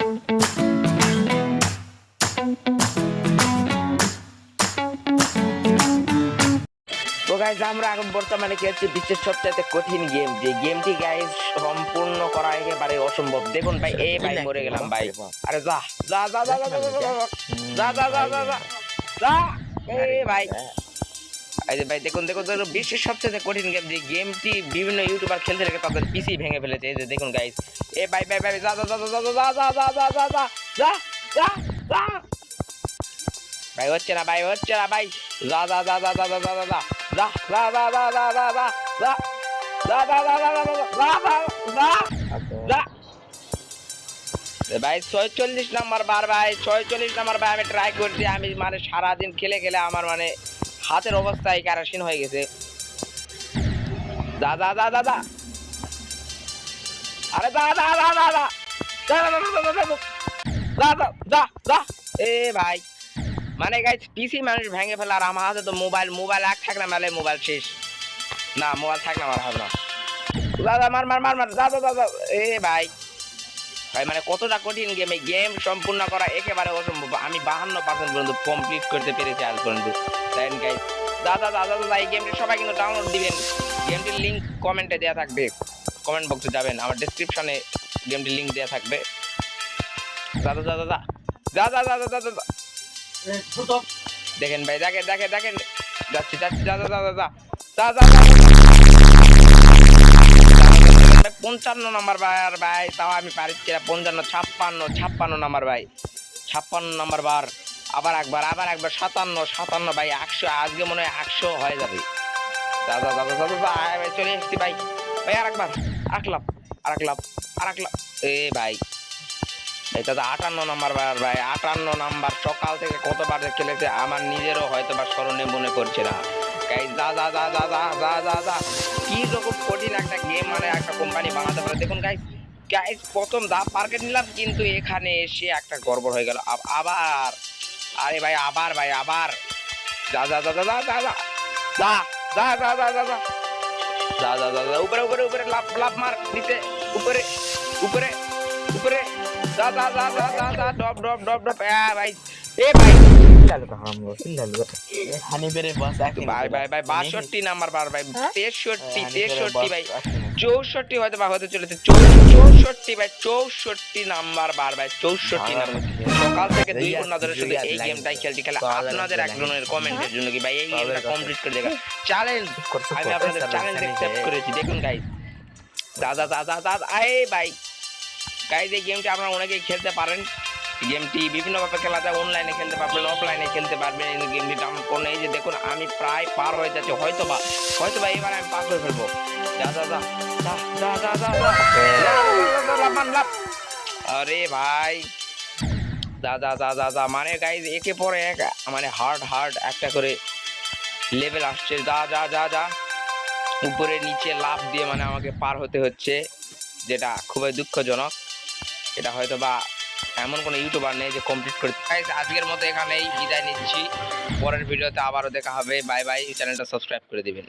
তো গাইজ আমরা এখন বর্তমানে খেলছি বিশ্বের সবচেয়ে কঠিন গেম, যে গেমটি গাইজ সম্পূর্ণ করা একেবারে অসম্ভব। দেখুন ভাই, এ ভাই মরে গেলাম ভাই। আরে যা যা যা যা যা যা যা যা যা যা যা যা যা এ ভাই। এই যে ভাই দেখুন দেখুন দেখুন, বিশ্বের সবচেয়ে কঠিন গেম, যে গেমটি বিভিন্ন ইউটিউবার খেলতে রেখে তাদের পিসি ভেঙে ফেলেছে। এই যে দেখুন গাইজ, এ ভাই ভাই ভাই যা যা যা যা যা যা যা যা যা যা যা যা যা ভাই, হচ্ছে না ভাই, হচ্ছে না ভাই, যা যা যা যা যা যা যা যা যা যা যা যা যা যা যা যা ভাই 46 নাম্বার বার ভাই, 46 নাম্বার ভাই। আমি ট্রাই করছি, আমি মানে সারাদিন খেলে খেলে আমার মানে হাতের অবস্থায় কেরোসিন হয়ে গেছে। দা দা দা দা দা আরে দা দা দা দা দা দা দা দা দা এ ভাই, মানে গাইস পিসি মানুষ ভেঙে ফেলে, আর আমার হাতে তো মোবাইল এক থাক না, মেলে মোবাইল শেষ না, মোবাইল থাক না আমার হাতে না। দাদা মার মার মার মার দাদা দাদা এ ভাই ভাই, মানে কতটা কঠিন গেম। এই গেম সম্পূর্ণ করা একেবারে অসম্ভব। আমি 52% পর্যন্ত কমপ্লিট করতে পেরেছি আজ পর্যন্ত। তাই গাইস, দাদা দাদা দাদা এই গেমটি সবাই কিন্তু ডাউনলোড দিবেন। গেমটির লিঙ্ক কমেন্টে দেওয়া থাকবে, কমেন্ট বক্সে যাবেন, আমার ডেসক্রিপশনে গেমটির লিঙ্ক দেওয়া থাকবে। দাদা দাদা দাদা দাদা দাদা দাদা দাদা দেখেন ভাই, দেখেন দেখেন দেখেন, যাচ্ছি যাচ্ছি দাদা দাদা দাদা দাদা 55 নাম্বার ভাই। আর ভাই তাও আমি পারিচ্ছি না, 55 56 নাম্বার ভাই, 56 নাম্বার বার। আবার একবার 57 ভাই, 100 আজকে মনে হয় 100 হয়ে যাবে। দাদা দাদা দাদা ভাই চলে এসছি ভাই ভাই, আর একবার আর এক লাভ এ ভাই এই দাদা 58 নাম্বার বার ভাই, 58 নাম্বার। সকাল থেকে কতবার খেলেছে আমার নিজেরও হয়তো বা স্মরণে মনে করছে না। যা যা যা যা যা যা যা যা কি রকম কঠিন একটা গেম, মানে একটা কোম্পানি বানাতে পারে। দেখুন গাইস গাইস, প্রথম দা পার্কে নিলাম, কিন্তু এখানে এসে একটা গড়বড় হয়ে গেল। আবার আরে ভাই আবার ভাই আবার যা যা যা যা যা যা যা যা যা যা যা যা যা যা যা যা উপরে উপরে উপরে লাভ লাভ মার নিচে, উপরে উপরে উপরে যা যা যা যা যা যা ডপ ডপ ডপ ডপ ভাই এ ভাই ভাই ভাই ভাই 62 নাম্বার বার ভাই, 63 ভাই, 64 হয়তো বা হতে চলেছে, 64 ভাই, 64 নাম্বার বার ভাই, 64 নাম্বার। সকাল থেকে 2 ঘন্টা ধরে শুধু এই গেমটাই খেলছি। খেলা আপনাদের একজনের কমেন্টের জন্য কি ভাই এই গেমটা কমপ্লিট করে দেখা চ্যালেঞ্জ, আমি আপনাদের চ্যালেঞ্জ অ্যাকসেপ্ট করেছি। দেখুন গাইস, দাদা দাদা দাদা এই ভাই গাইস, এই গেমটি আপনারা অনেকেই খেলতে পারেন। গেমটি বিভিন্নভাবে খেলা যায়, অনলাইনে খেলতে পারবেন, অফলাইনে খেলতে পারবেন। এই গেমটি ডাউনলোড করুন। এই যে দেখুন আমি প্রায় পার হয়ে যাচ্ছি, হয়তো বা এবার আমি পার করে ফেলবো। যা যা যা যা যা যা যা আরে ভাই যা যা যা যা যা, মানে গাইজ একে পরে এক মানে হার্ড একটা করে লেভেল আসছে। যা যা যা যা উপরে নিচে লাফ দিয়ে মানে আমাকে পার হতে হচ্ছে, যেটা খুবই দুঃখজনক। এটা হয়তো বা এমন কোনো ইউটিউবার নেই যে কমপ্লিট করে। আজকের মতো এখানেই বিদায় নিচ্ছি, পরের ভিডিওতে আবারও দেখা হবে। বাই বাই, চ্যানেলটা সাবস্ক্রাইব করে দিবেন।